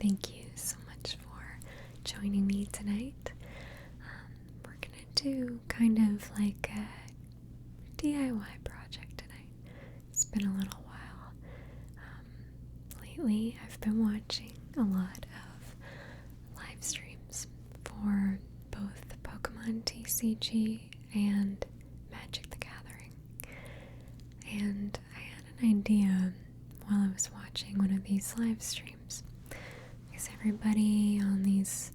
Thank you so much for joining me tonight. We're gonna do kind of like a DIY project tonight. It's been a little while. Lately, I've been watching a lot of live streams for both Pokemon TCG and Magic the Gathering. And I had an idea while I was watching one of these live streams, because everybody on these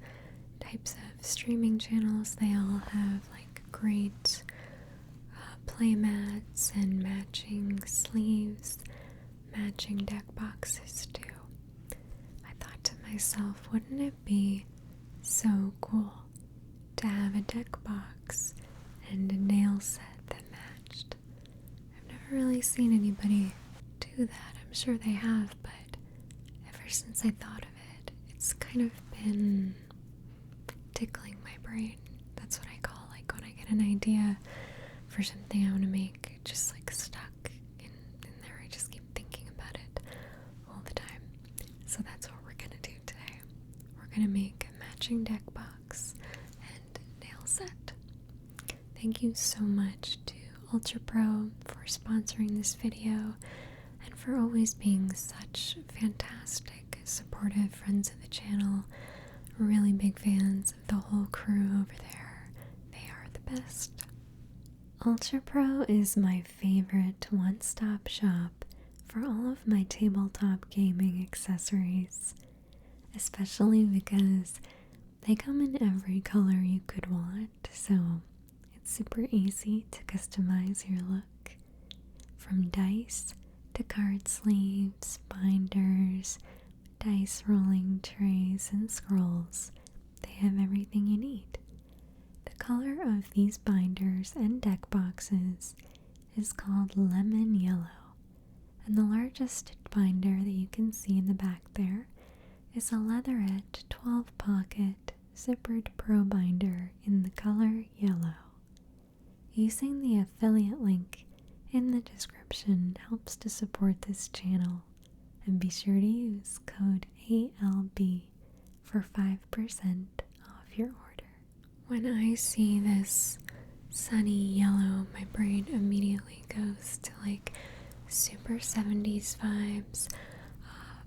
types of streaming channels, they all have like great play mats and matching sleeves, matching deck boxes too. I thought to myself, wouldn't it be so cool to have a deck box and a nail set that matched? I've never really seen anybody do that. I'm sure they have, but ever since I thought of it, it's kind of been tickling my brain. That's what I call like when I get an idea for something I want to make, just like stuck in there. I just keep thinking about it all the time. So that's what we're gonna do today. We're gonna make a matching deck box and nail set. Thank you so much to Ultra Pro for sponsoring this video and for always being such fantastic, supportive friends of the channel. Really big fans of the whole crew over there. They are the best. Ultra Pro is my favorite one-stop shop for all of my tabletop gaming accessories, especially because they come in every color you could want, so it's super easy to customize your look. From dice to card sleeves, binders, dice rolling trays, and scrolls, they have everything you need. The color of these binders and deck boxes is called lemon yellow, and the largest binder that you can see in the back there is a leatherette 12-pocket zippered pro binder in the color yellow. Using the affiliate link in the description helps to support this channel, and be sure to use code ALB for 5% off your order. When I see this sunny yellow, my brain immediately goes to like super 70s vibes,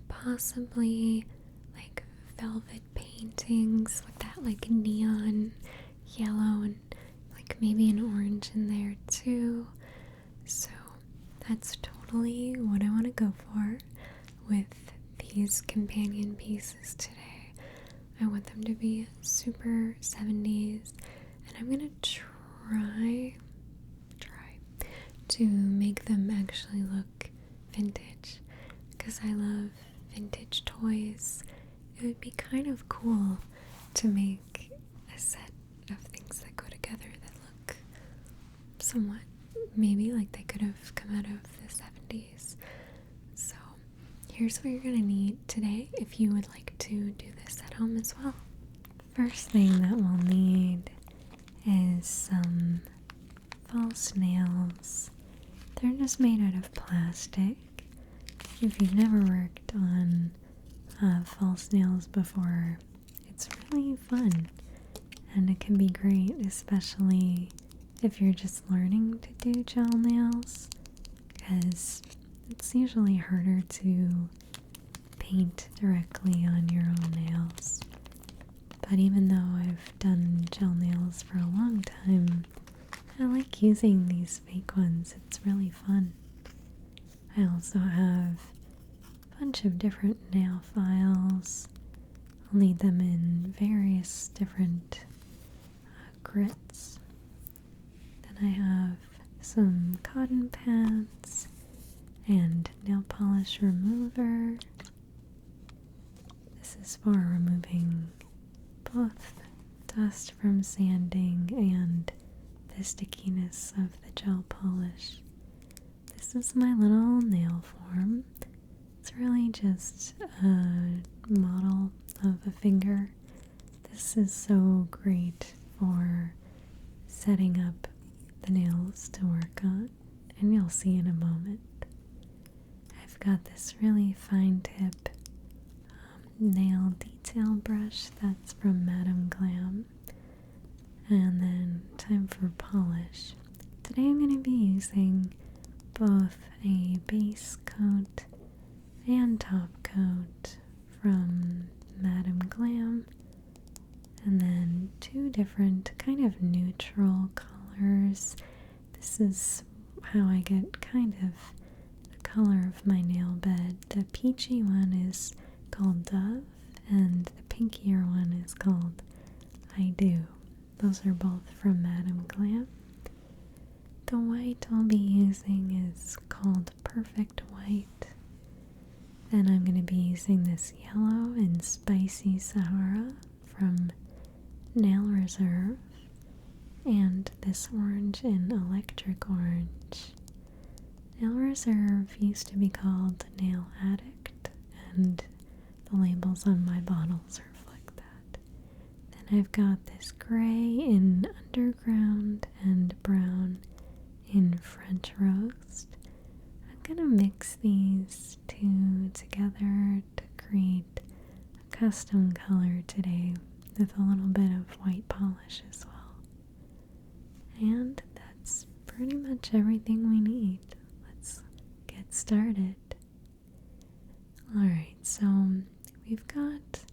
possibly like velvet paintings with that like neon yellow and like maybe an orange in there too. So that's totally what I want to go for with these companion pieces today. I want them to be super 70s, and I'm gonna try to make them actually look vintage, because I love vintage toys. It would be kind of cool to make a set of things that go together that look somewhat maybe like they could have come out of the 70s. So here's what you're gonna need today if you would like to do this at home as well. First thing that we'll need is some false nails. They're just made out of plastic. If you've never worked on false nails before, it's really fun, and it can be great, especially if you're just learning to do gel nails, because it's usually harder to paint directly on your own nails. But even though I've done gel nails for a long time, I like using these fake ones. It's really fun. I also have a bunch of different nail files. I'll need them in various different grits. Then I have some cotton pads and nail polish remover. This is for removing both dust from sanding and the stickiness of the gel polish. This is my little nail form. It's really just a model of a finger. This is so great for setting up the nails to work on, and you'll see in a moment. I've got this really fine tip nail detail brush that's from Madame Glam. And then time for polish. Today I'm going to be using both a base coat and top coat from Madame Glam, and then two different kind of neutral colors. This is how I get kind of the color of my nail bed. The peachy one is called Dove, and the pinkier one is called I Do. Those are both from Madame Glam. The white I'll be using is called Perfect White. Then I'm going to be using this yellow in Spicy Sahara from Nail Reserve, and this orange in Electric Orange. Nail Reserve used to be called Nail Addict, and the labels on my bottles reflect that. Then I've got this gray in Underground and brown in French Roast. I'm gonna mix these two together to create a custom color today with a little bit of white polish as well. And that's pretty much everything we need. Let's get started. Alright, so we've got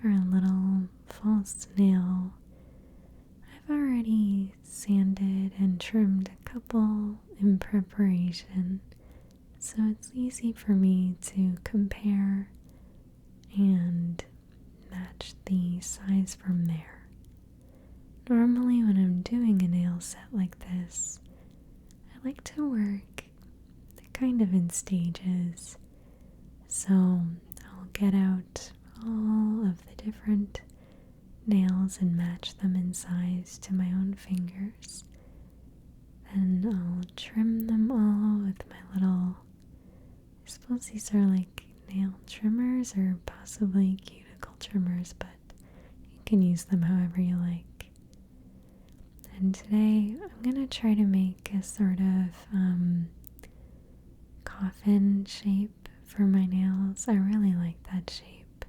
our little false nail. I've already sanded and trimmed a couple in preparation, so it's easy for me to compare and match the size from there. Normally when I'm doing a nail set like this, I like to work kind of in stages. So I'll get out all of the different nails and match them in size to my own fingers. Then I'll trim them all with my little, I suppose these are like nail trimmers or possibly cuticle trimmers, but you can use them however you like. And today I'm going to try to make a sort of coffin shape for my nails. I really like that shape.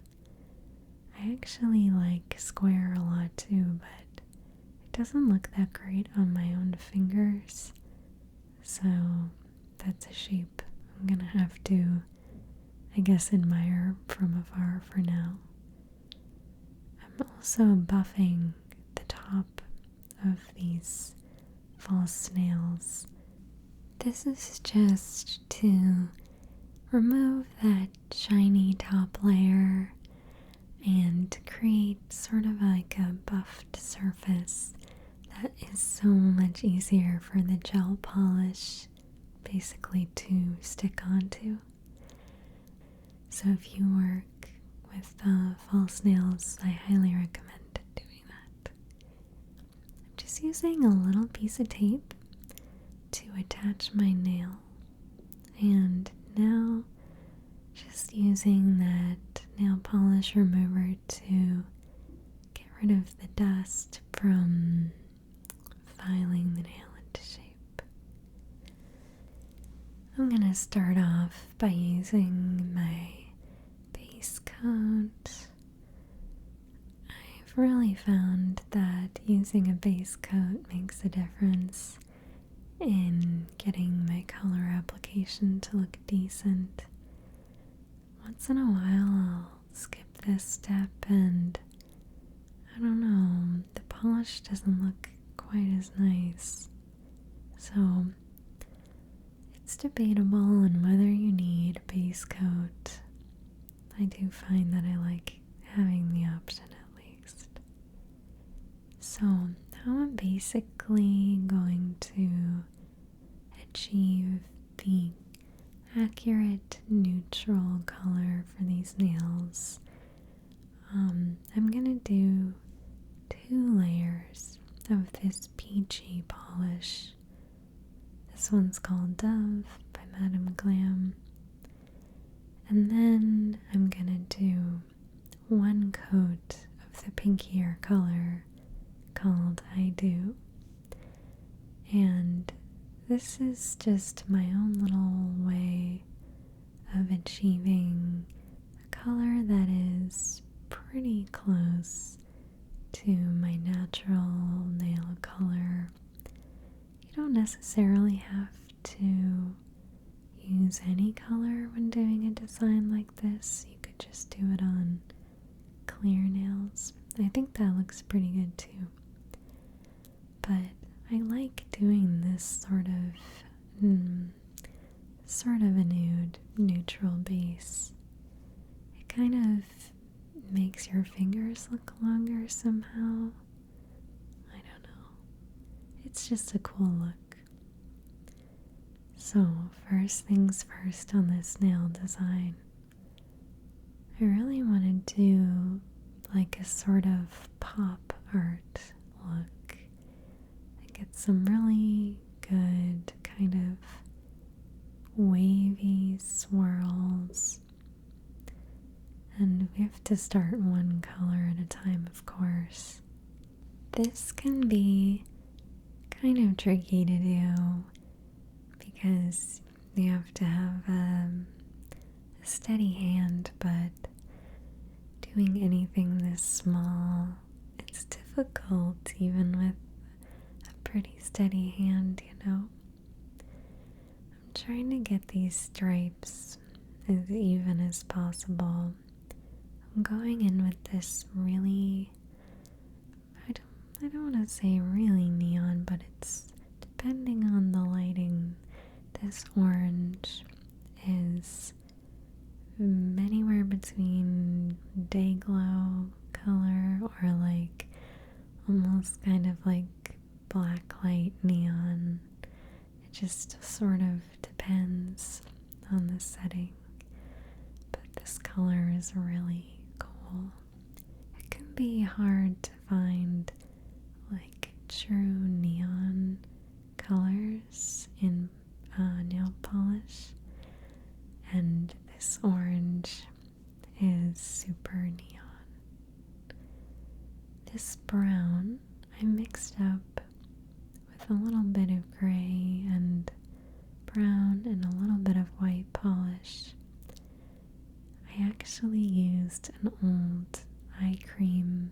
I actually like square a lot too, but it doesn't look that great on my own fingers. So that's a shape I'm gonna have to, I guess, admire from afar for now. I'm also buffing the top of these false nails. This is just to remove that shiny top layer and create sort of like a buffed surface that is so much easier for the gel polish basically to stick onto. So if you work with false nails, I highly recommend doing that. I'm just using a little piece of tape to attach my nail, and now just using that nail polish remover to get rid of the dust from filing the nail into shape. I'm gonna start off by using my base coat. I've really found that using a base coat makes a difference in getting my color application to look decent. Once in a while I'll skip this step and I don't know, the polish doesn't look quite as nice. So it's debatable on whether you need a base coat. I do find that I like having the option at least. So now I'm basically going to achieve the accurate neutral color for these nails. I'm gonna do 2 layers of this peachy polish. This one's called Dove by Madame Glam. And then I'm gonna do 1 coat of the pinkier color called I Do. And this is just my own little way of achieving a color that is pretty close to my natural nail color. You don't necessarily have to use any color when doing a design like this. You could just do it on clear nails. I think that looks pretty good too. But I like doing this sort of a nude, neutral base. It kind of makes your fingers look longer somehow. I don't know. It's just a cool look. So, first things first on this nail design. I really want to do like a sort of pop art look. I get some really good kind of wavy swirls. And we have to start one color at a time, of course. This can be kind of tricky to do because you have to have a steady hand, but doing anything this small, it's difficult even with a pretty steady hand, you know. I'm trying to get these stripes as even as possible. I'm going in with this really, I don't want to say really neon, but it's depending on the lighting. This orange is anywhere between day glow color or like almost kind of like black light neon. It just sort of depends on the setting. But this color is really cool. It can be hard to find like true neon colors in nail polish, and this orange is super neon. This brown I mixed up with a little bit of gray and brown and a little bit of white polish. I actually used an old eye cream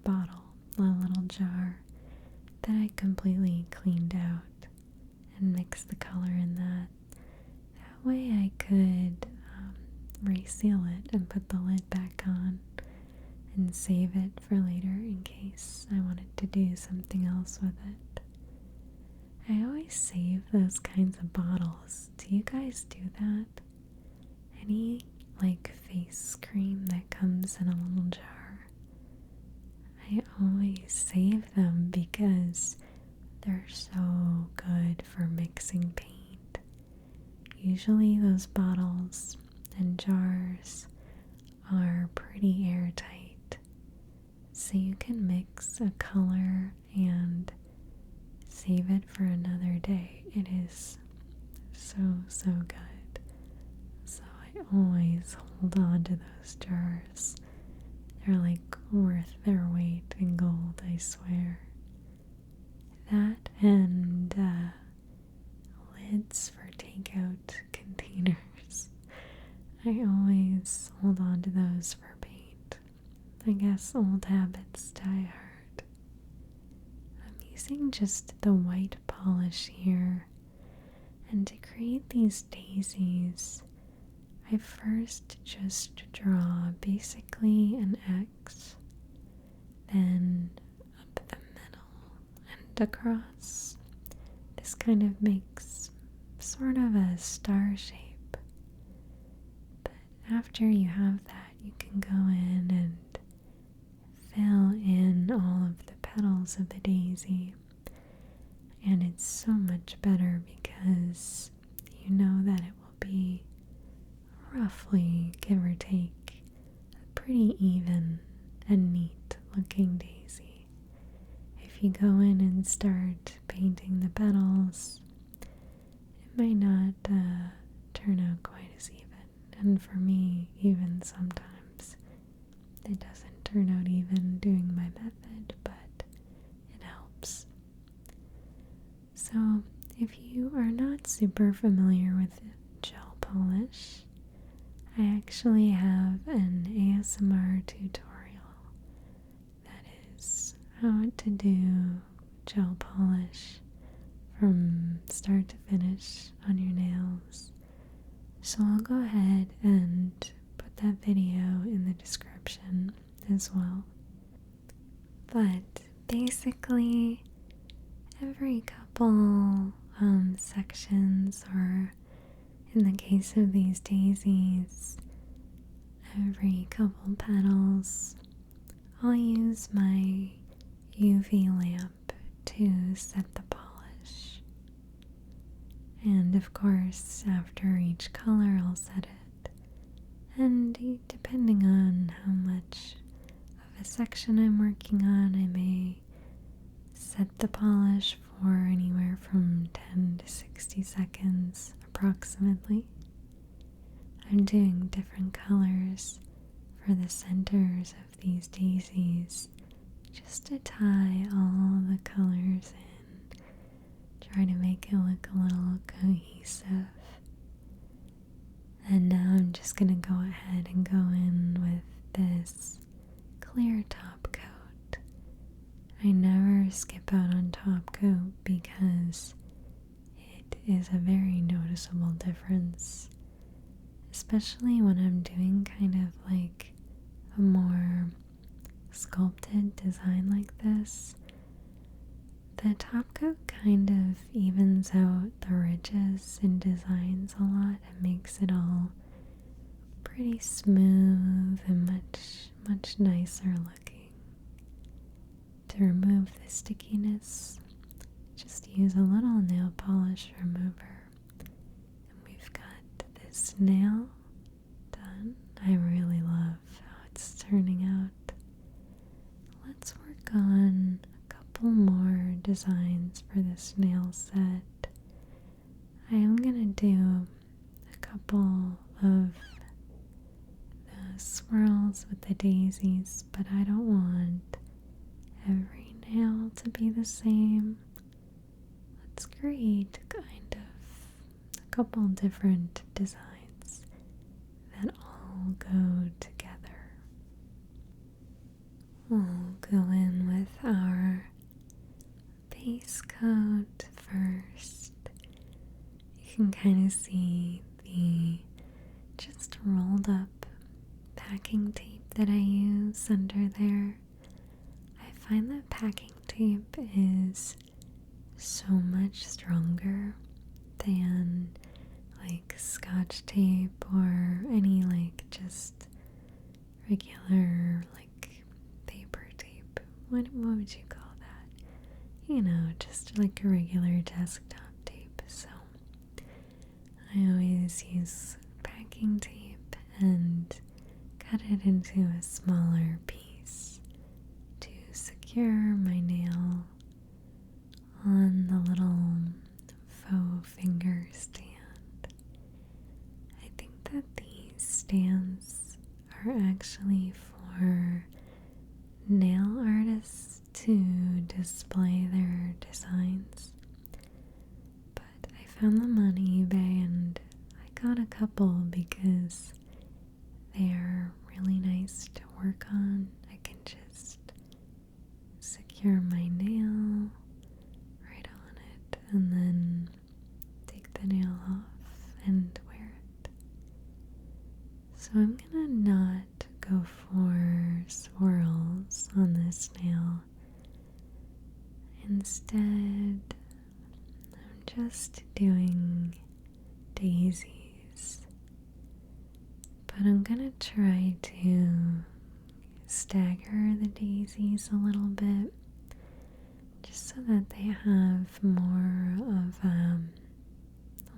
bottle, a little jar that I completely cleaned out and mixed the color in that. That way I could reseal it and put the lid back on and save it for later in case I wanted to do something else with it. I always save those kinds of bottles. Do you guys do that? Any like face cream that comes in a little jar? I always save them because they're so good for mixing paint. Usually those bottles and jars are pretty airtight, so you can mix a color and save it for another day. It is so good. So I always hold on to those jars. They're like worth their weight in gold, I swear. That and lids for takeout containers. I always hold on to those for paint. I guess old habits die hard. I'm using just the white polish here, and to create these daisies, I first just draw basically an X, then up the middle and across. This kind of makes sort of a star shape. But after you have that, you can go in and fill in all of the petals of the daisy. And it's so much better because you know that it will be roughly, give or take, a pretty even and neat looking daisy. If you go in and start painting the petals, it might not turn out quite as even. And for me, even sometimes, it doesn't turn out even doing my method, but it helps. So, if you are not super familiar with gel polish, I actually have an ASMR tutorial that is how to do gel polish from start to finish on your nails. So I'll go ahead and put that video in the description as well. But basically, every couple sections, or in the case of these daisies, every couple petals, I'll use my UV lamp to set the polish. And of course, after each color, I'll set it. And depending on how much of a section I'm working on, I may set the polish for anywhere from 10 to 60 seconds approximately. I'm doing different colors for the centers of these daisies just to tie all the colors in, try to make it look a little cohesive. And now I'm just going to go ahead and go in with this clear top coat. I never skip out on top coat because it is a very noticeable difference, especially when I'm doing kind of like a more sculpted design like this. The top coat kind of evens out the ridges in designs a lot and makes it all pretty smooth and much nicer looking. To remove the stickiness, just use a little nail polish remover. And we've got this nail done. I really love how it's turning out. Let's work on a couple more designs for this nail set. I am going to do a couple of the swirls with the daisies, but I don't want every nail to be the same. Let's create kind of a couple different designs that all go together. We'll go in with our base coat first. You can kind of see the just rolled up packing tape that I use under there. I find that packing tape is so much stronger than like Scotch tape or any like just regular like paper tape. What would you call that? You know, just like a regular desktop tape. So I always use packing tape and cut it into a smaller piece to secure my nail on the little faux finger stand. I think that these stands are actually for nail artists to display their designs, but I found them on eBay and I got a couple because they are really nice to work on. I can just secure my nail right on it and then take the nail off and wear it. So I'm gonna not go for swirls on this nail. Instead, I'm just doing daisies. But I'm gonna try to stagger the daisies a little bit just so that they have more of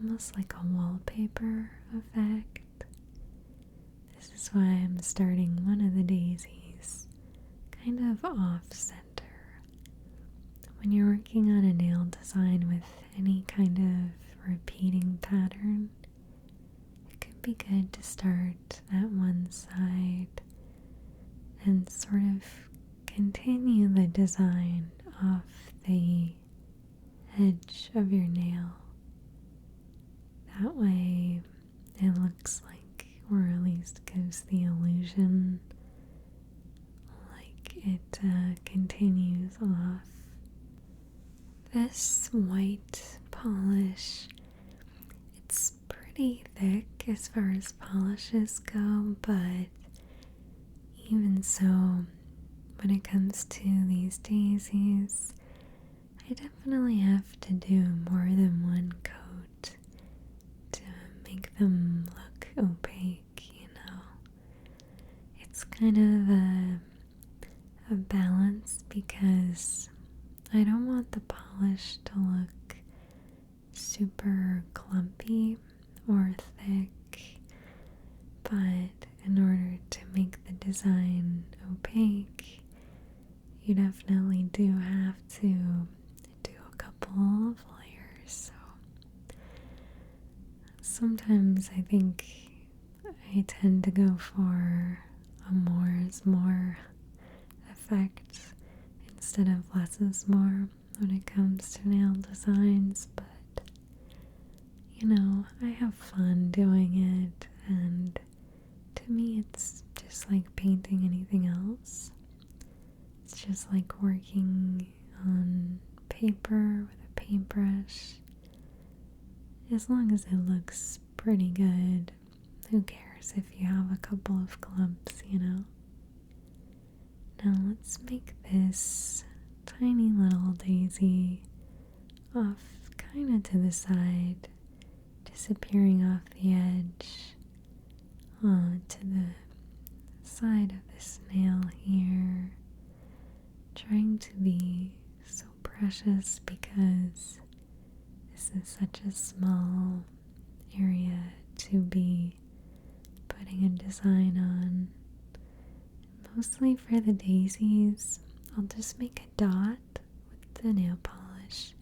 almost like a wallpaper effect. This is why I'm starting one of the daisies kind of off center. When you're working on a nail design with any kind of repeating pattern, it could be good to start at one side and sort of continue the design off the edge of your nail. That way it looks like we're really least gives the illusion like it continues off. This white polish, it's pretty thick as far as polishes go, but even so, when it comes to these daisies, I definitely have to do more than one coat to make them look opaque, you know. It's kind of a balance because I don't want the polish to look super clumpy or thick, but in order to make the design opaque, you definitely do have to do a couple of layers. So sometimes I think I tend to go for a more is more effect instead of less is more when it comes to nail designs, but you know, I have fun doing it, and to me it's just like painting anything else. It's just like working on paper with a paintbrush. As long as it looks pretty good, who cares if you have a couple of clumps, you know? Now let's make this tiny little daisy off kind of to the side, disappearing off the edge to the side of this nail here, trying to be so precious because this is such a small area to be putting a design on. Mostly for the daisies, I'll just make a dot with the nail polish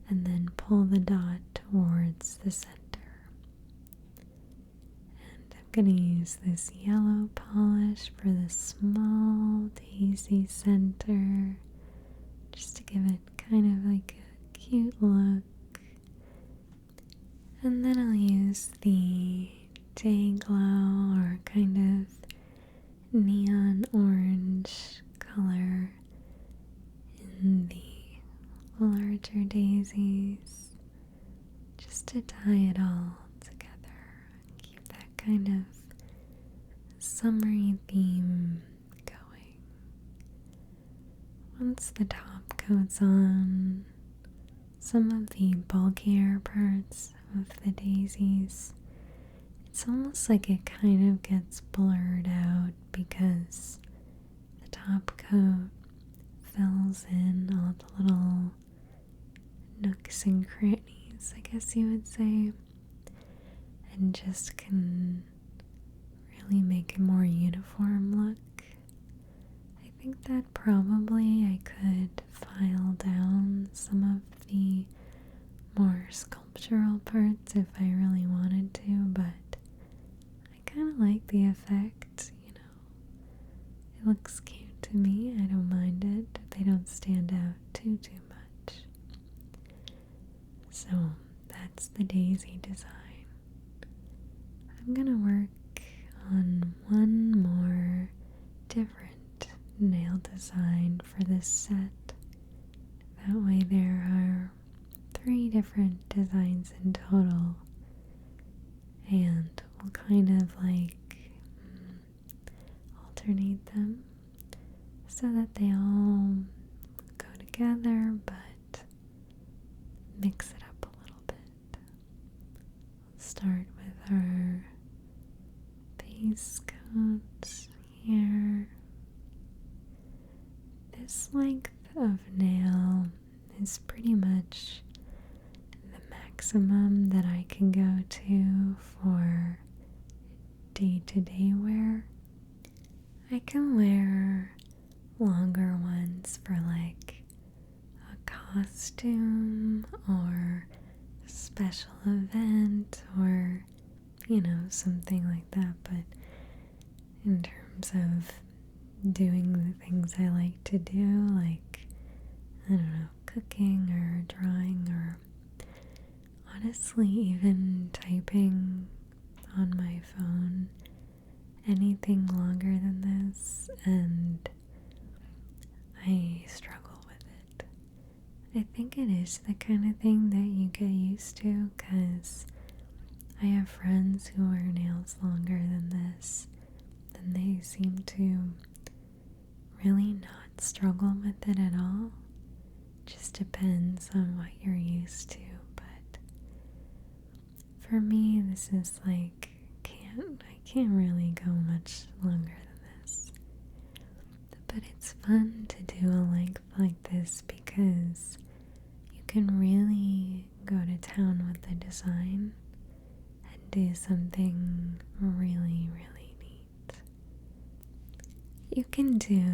and then pull the dot towards the center. And I'm going to use this yellow polish for the small daisy center, just to give it kind of like a cute look. And then I'll use the day glow or kind of neon orange color in the larger daisies, just to tie it all together, keep that kind of summery theme going. Once the top coat's on, some of the bulkier parts of the daisies, it's almost like it kind of gets blurred out because the top coat fills in all the little nooks and crannies, I guess you would say, and just can really make a more uniform look. I think that probably I could file down some of the more sculptural parts if I really wanted to, but I kind of like the effect, you know. It looks cute to me. I don't mind it. They don't stand out too much. So that's the daisy design. I'm gonna work on one more different nail design for this set. That way there are 3 different designs in total, and we'll kind of like alternate them so that they all go together but mix it up a little bit. We'll start with our base coat here. This length of nail is pretty much the maximum that I can go to for day-to-day wear. I can wear longer ones for like a costume or a special event or, you know, something like that, but in terms of doing the things I like to do, like, I don't know, cooking or drawing or honestly even typing on my phone, anything longer than this, and I struggle with it. I think it is the kind of thing that you get used to, because I have friends who wear nails longer than this, and they seem to really not struggle with it at all. Just depends on what you're used to, but for me, this is like, I can't really go much longer than this. But it's fun to do a length like this because you can really go to town with the design and do something really, really neat. You can do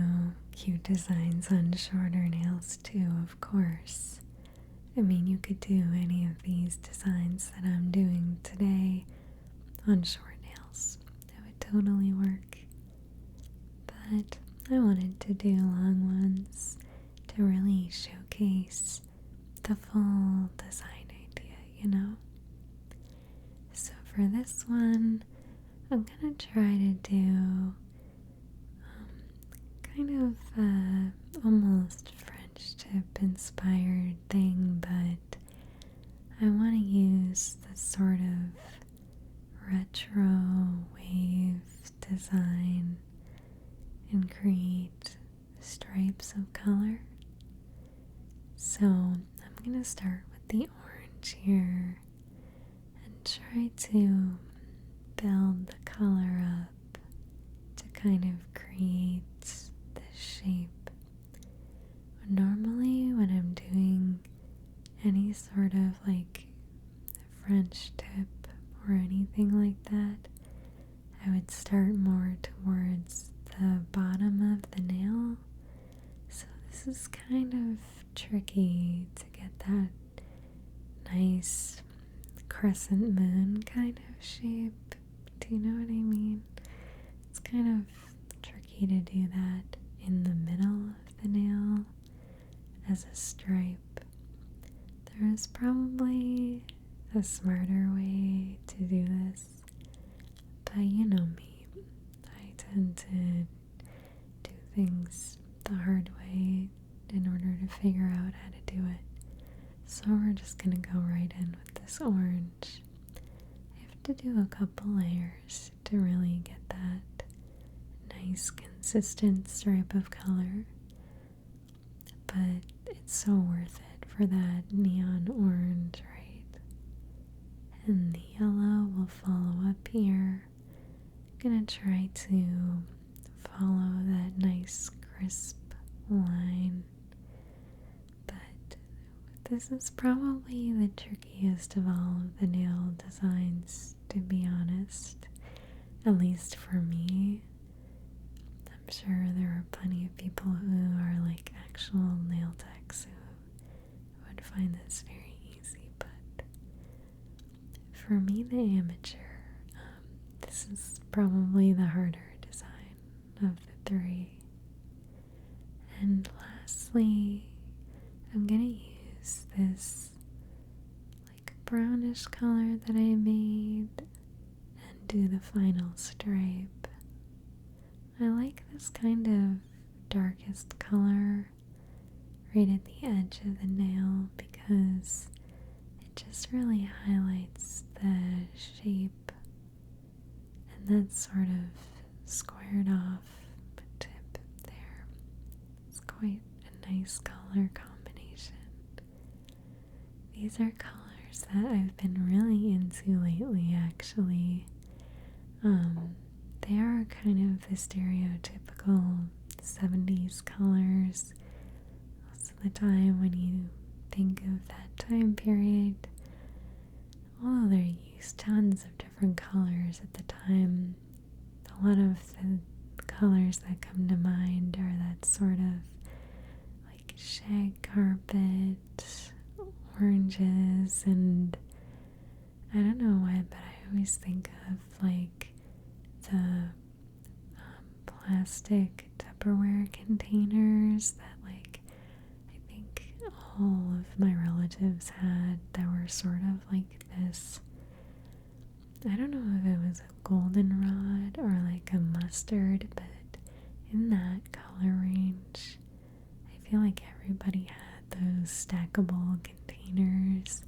cute designs on shorter nails too, of course. I mean, you could do any of these designs that I'm doing today on short nails. It would totally work. But I wanted to do long ones to really showcase the full design idea, you know? So for this one, I'm gonna try to do kind of almost French tip inspired thing, but I want to use the sort of retro wave design and create stripes of color. So I'm going to start with the orange here and try to build the color up to kind of create the shape. Normally when I'm doing any sort of like French tip or anything like that, I would start more towards the bottom of the nail. So this is kind of tricky to get that nice crescent moon kind of shape. Do you know what I mean? It's kind of tricky to do that in the middle of the nail as a stripe. There is probably a smarter way to do this, but you know me, I tend to do things the hard way in order to figure out how to do it. So we're just gonna go right in with this orange. I have to do a couple layers to really get that nice consistent stripe of color, but it's so worth it for that neon orange, right? And the yellow will follow up here. I'm gonna try to follow that nice crisp line, but this is probably the trickiest of all of the nail designs, to be honest, at least for me. I'm sure there are plenty of people who are like actual nail techs who would find this very easy, but for me, the amateur, this is probably the harder design of the three. And lastly, I'm gonna use this like brownish color that I made and do the final stripe. I like this kind of darkest color right at the edge of the nail because it just really highlights the shape, and that sort of squared off tip there. It's quite a nice color combination. These are colors that I've been really into lately, actually. They are kind of the stereotypical 70s colors. Most of the time when you think of that time period, although they used tons of different colors at the time, a lot of the colors that come to mind are that sort of like shag carpet, oranges, and I don't know why, but I always think of like the plastic Tupperware containers that like I think all of my relatives had that were sort of like this. I don't know if it was a goldenrod or like a mustard, but in that color range. I feel like everybody had those stackable containers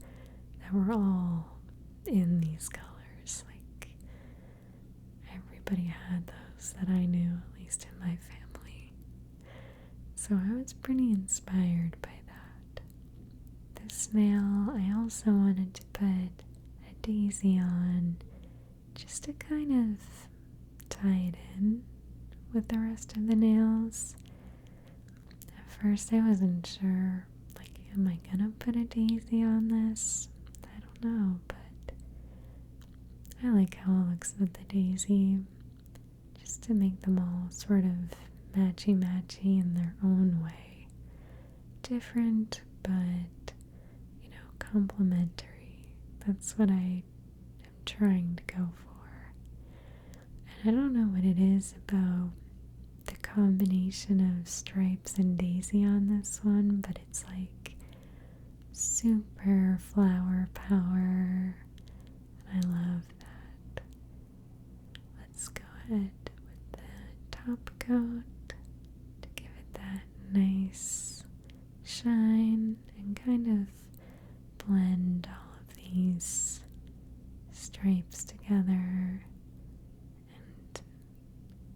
that were all in these colors. Like everybody had those that I knew, at least in my family. So I was pretty inspired by that. This nail, I also wanted to put a daisy on just to kind of tie it in with the rest of the nails. At first I wasn't sure, like, am I gonna put a daisy on this? I don't know, but I like how it looks with the daisy, just to make them all sort of matchy-matchy in their own way. Different, but, you know, complementary. That's what I am trying to go for. And I don't know what it is about the combination of stripes and daisy on this one, but it's like super flower power. I love that. Let's go ahead with the top coat to give it that nice shine and kind of blend all of these stripes together and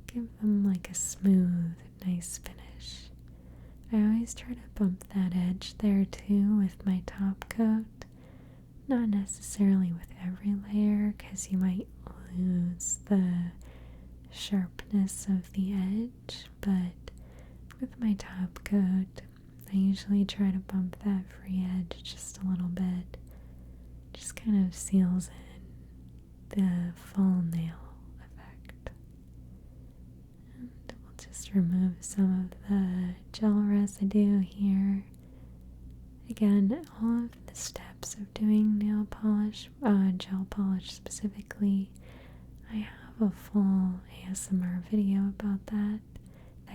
give them like a smooth, nice finish. I always try to bump that edge there too with my top coat. Not necessarily with every layer, because you might lose the sharpness of the edge, but with my top coat, I usually try to bump that free edge just a little bit. Just kind of seals in the full nail effect. And we'll just remove some of the gel residue here. Again, all of the steps of doing nail polish, gel polish specifically, I have a full ASMR video about that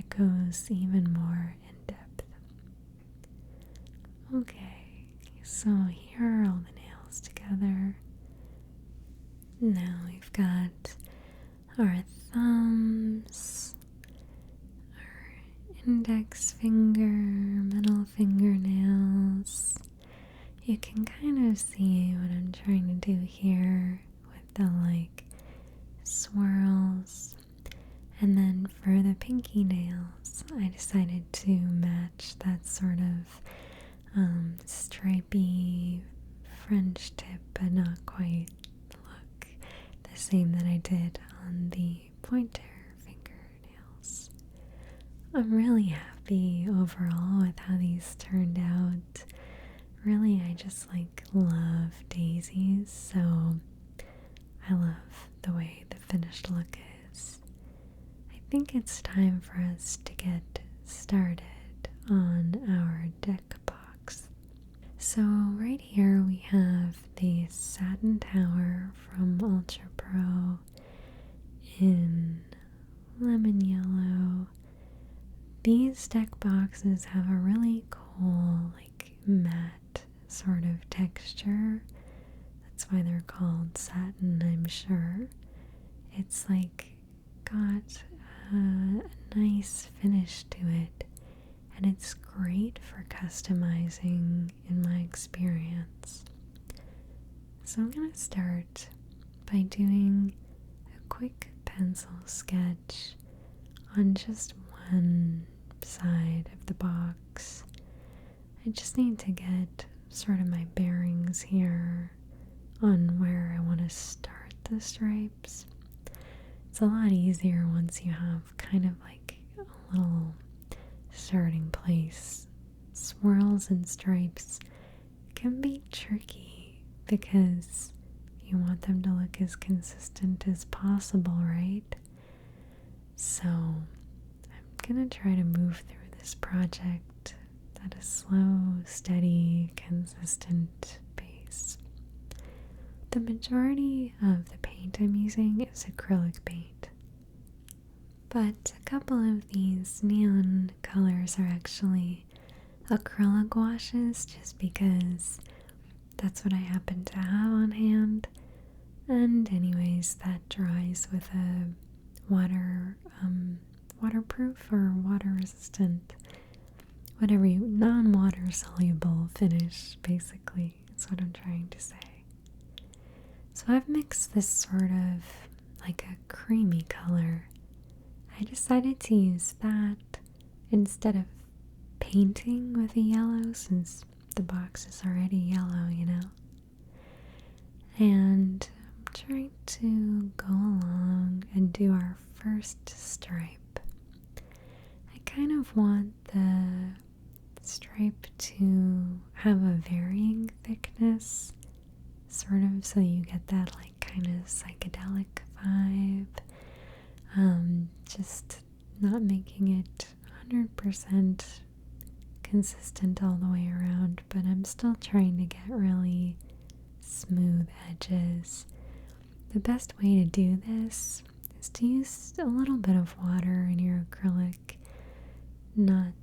goes even more in depth. Okay, so here are all the nails together. Now we've got our thumbs, our index finger, middle fingernails. You can kind of see what I'm trying to do here with the like swirls. And then for the pinky nails, I decided to match that sort of stripy French tip, but not quite look the same that I did on the pointer fingernails. I'm really happy overall with how these turned out. Really, I just like love daisies, so I love the way the finished look is. I think it's time for us to get started on our deck box. So right here we have the Satin Tower from Ultra Pro in lemon yellow. These deck boxes have a really cool, like, matte sort of texture. That's why they're called satin, I'm sure. It's like got a nice finish to it, and it's great for customizing in my experience. So I'm going to start by doing a quick pencil sketch on just one side of the box. I just need to get sort of my bearings here on where I want to start the stripes. It's a lot easier once you have kind of like a little starting place. Swirls and stripes can be tricky because you want them to look as consistent as possible, right? So I'm gonna try to move through this project at a slow, steady, consistent pace. The majority of the paint I'm using is acrylic paint, but a couple of these neon colors are actually acrylic washes just because that's what I happen to have on hand. And anyways, that dries with a waterproof or water resistant, whatever non-water soluble finish, basically. That's what I'm trying to say. So I've mixed this sort of like a creamy color. I decided to use that instead of painting with a yellow, since the box is already yellow, you know. And I'm trying to go along and do our first stripe. I kind of want the stripe to have a varying thickness, sort of, so you get that like kind of psychedelic vibe. Just not making it 100% consistent all the way around, but I'm still trying to get really smooth edges. The best way to do this is to use a little bit of water in your acrylic, not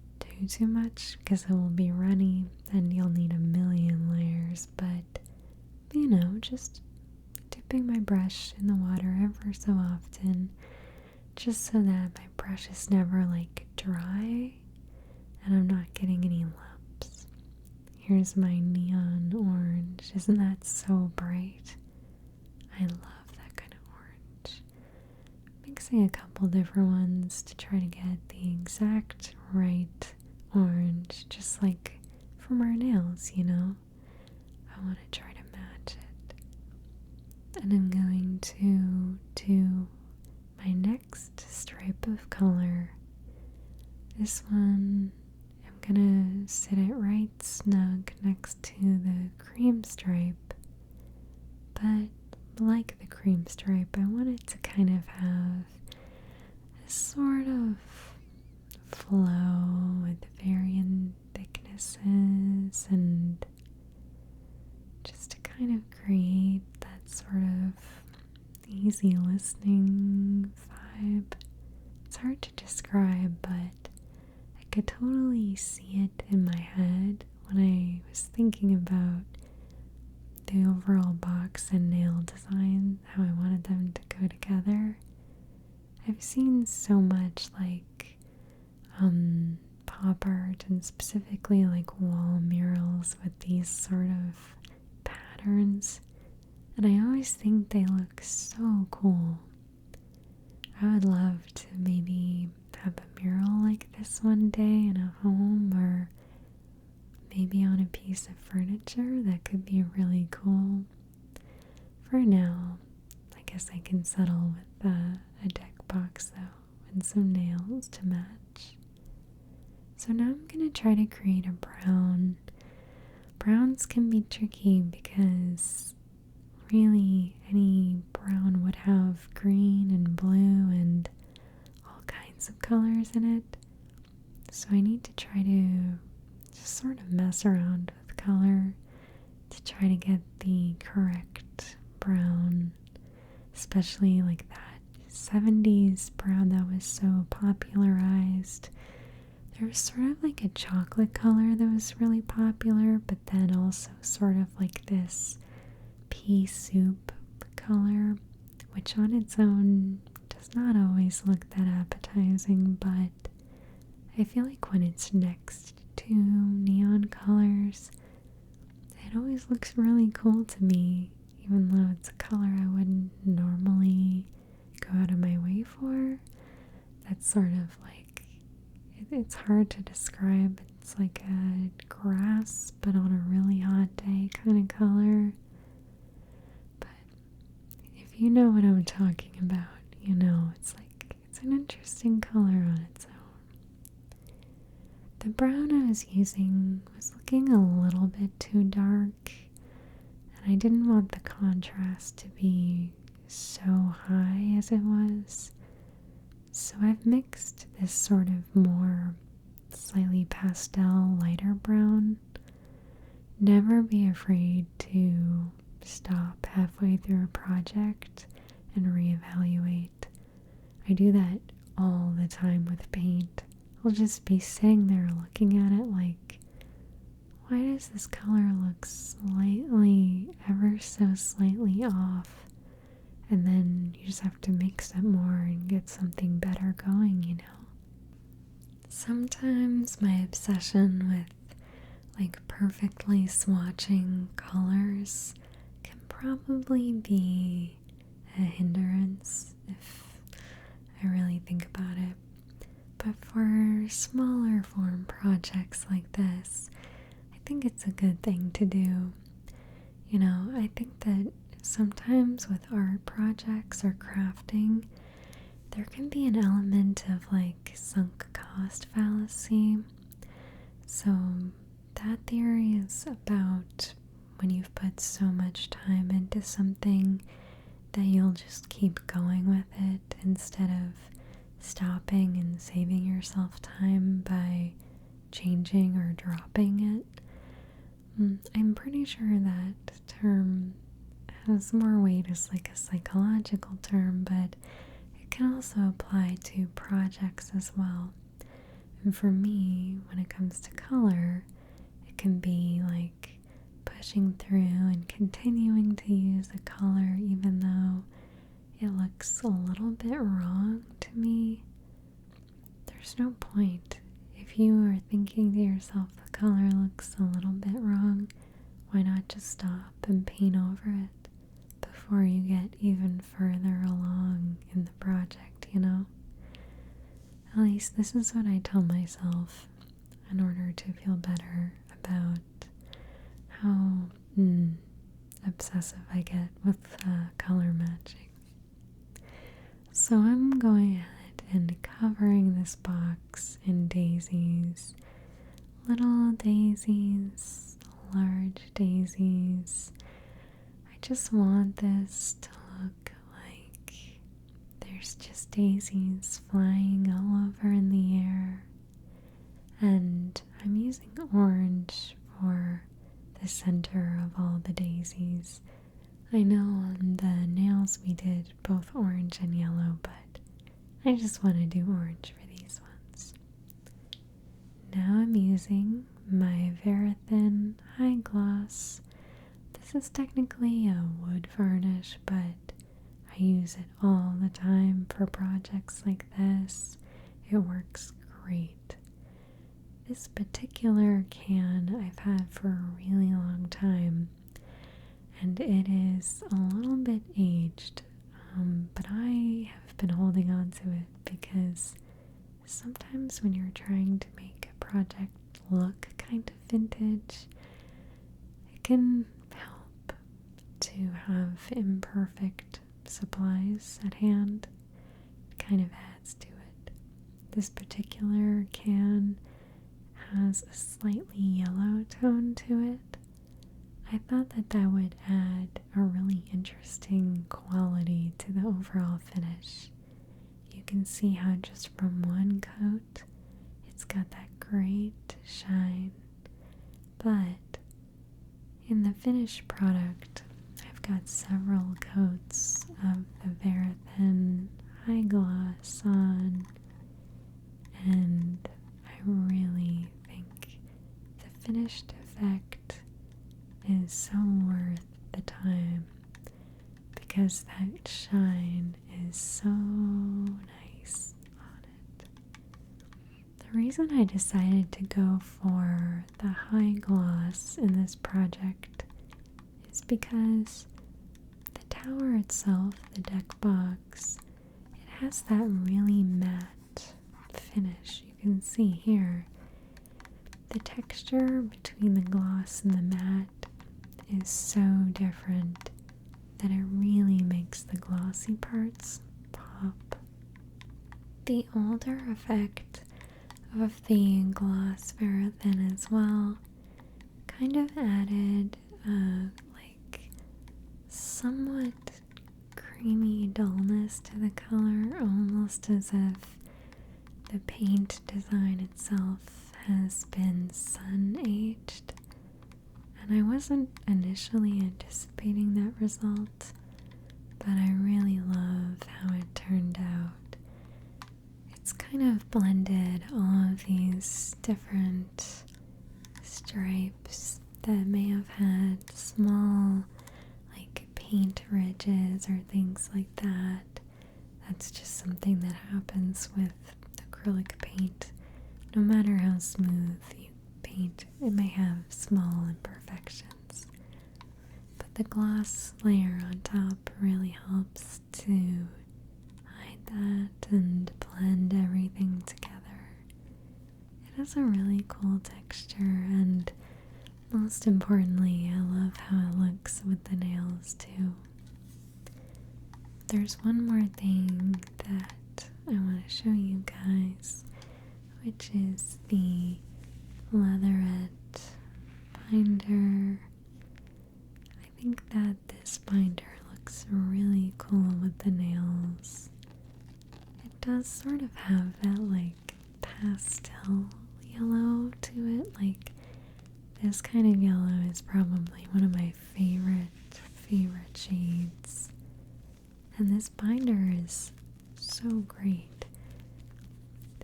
too much because it will be runny and you'll need a million layers, but you know, just dipping my brush in the water ever so often, just so that my brush is never like dry and I'm not getting any lumps. Here's my neon orange. Isn't that so bright? I love that kind of orange. Mixing a couple different ones to try to get the exact right orange, just like from our nails, you know? I want to try to match it. And I'm going to do my next stripe of color. This one, I'm gonna sit it right snug next to the cream stripe, but like the cream stripe, I want it to kind of have a sort of flow with varying thicknesses, and just to kind of create that sort of easy listening vibe. It's hard to describe, but I could totally see it in my head when I was thinking about the overall box and nail design, how I wanted them to go together. I've seen so much like pop art, and specifically like wall murals with these sort of patterns, and I always think they look so cool. I would love to maybe have a mural like this one day in a home, or maybe on a piece of furniture. That could be really cool. For now, I guess I can settle with a deck box though, and some nails to match. So now I'm going to try to create a brown. Browns can be tricky because really any brown would have green and blue and all kinds of colors in it. So I need to try to just sort of mess around with color to try to get the correct brown, especially like that 70s brown that was so popularized. There was sort of like a chocolate color that was really popular, but then also sort of like this pea soup color, which on its own does not always look that appetizing, but I feel like when it's next to neon colors, it always looks really cool to me, even though it's a color I wouldn't normally go out of my way for. That's sort of like, it's hard to describe. It's like a grass, but on a really hot day kind of color. But if you know what I'm talking about, you know it's like, it's an interesting color on its own. The brown I was using was looking a little bit too dark, and I didn't want the contrast to be so high as it was. So I've mixed this sort of more slightly pastel, lighter brown. Never be afraid to stop halfway through a project and reevaluate. I do that all the time with paint. I'll just be sitting there looking at it like, why does this color look slightly, ever so slightly off? and then you just have to mix it more and get something better going, you know. Sometimes my obsession with like perfectly swatching colors can probably be a hindrance if I really think about it. But for smaller form projects like this, I think it's a good thing to do. You know, I think that sometimes with art projects or crafting, there can be an element of like sunk cost fallacy. So that theory is about when you've put so much time into something that you'll just keep going with it instead of stopping and saving yourself time by changing or dropping it. I'm pretty sure that term has more weight as like a psychological term, but it can also apply to projects as well. And for me, when it comes to color, it can be like pushing through and continuing to use a color even though it looks a little bit wrong to me. There's no point. If you are thinking to yourself the color looks a little bit wrong, why not just stop and paint over it before you get even further along in the project, you know? At least this is what I tell myself in order to feel better about how obsessive I get with color matching. So I'm going ahead and covering this box in daisies. Little daisies, large daisies. I just want this to look like there's just daisies flying all over in the air. And I'm using orange for the center of all the daisies. I know on the nails we did both orange and yellow, but I just want to do orange for these ones. Now I'm using my Varathin High Gloss. This is technically a wood varnish, but I use it all the time for projects like this. It works great. This particular can I've had for a really long time, and it is a little bit aged, but I have been holding on to it because sometimes when you're trying to make a project look kind of vintage, it can help to have imperfect supplies at hand. It kind of adds to it. This particular can has a slightly yellow tone to it. I thought that that would add a really interesting quality to the overall finish. You can see how just from one coat, it's got that great shine. But in the finished product, I've got several coats of the Varathin High Gloss on, and I really think the finished effect is so worth the time because that shine is so nice on it. The reason I decided to go for the high gloss in this project is because the tower itself, the deck box, it has that really matte finish. You can see here the texture between the gloss and the matte is so different that it really makes the glossy parts pop. The older effect of the gloss Varathin as well kind of added like somewhat creamy dullness to the color, almost as if the paint design itself has been sun aged. And I wasn't initially anticipating that result, but I really love how it turned out. It's kind of blended all of these different stripes that may have had small like paint ridges or things things like that. That's just something that happens with acrylic paint. No matter how smooth you paint, it may have small imperfections. But the gloss layer on top really helps to hide that and blend everything together. It has a really cool texture, and most importantly, I love how it looks with the nails too. There's one more thing that I want to show you guys, which is the leatherette binder. I think that this binder looks really cool with the nails. It does sort of have that like pastel yellow to it. Like, this kind of yellow is probably one of my favorite shades. And this binder is so great.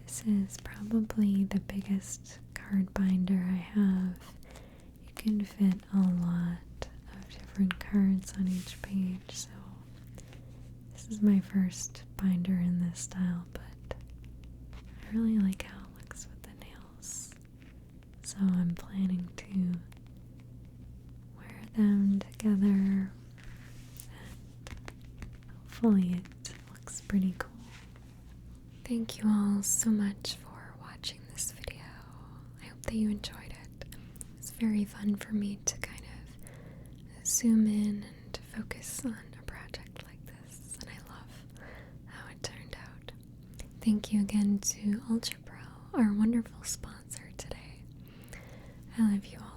This is probably the biggest card binder I have. You can fit a lot of different cards on each page, so this is my first binder in this style, but I really like how it looks with the nails. So I'm planning to wear them together, and hopefully it looks pretty cool. Thank you all so much for watching this video. I hope that you enjoyed it. It's very fun for me to kind of zoom in and focus on a project like this, and I love how it turned out. Thank you again to Ultra Pro, our wonderful sponsor today. I love you all.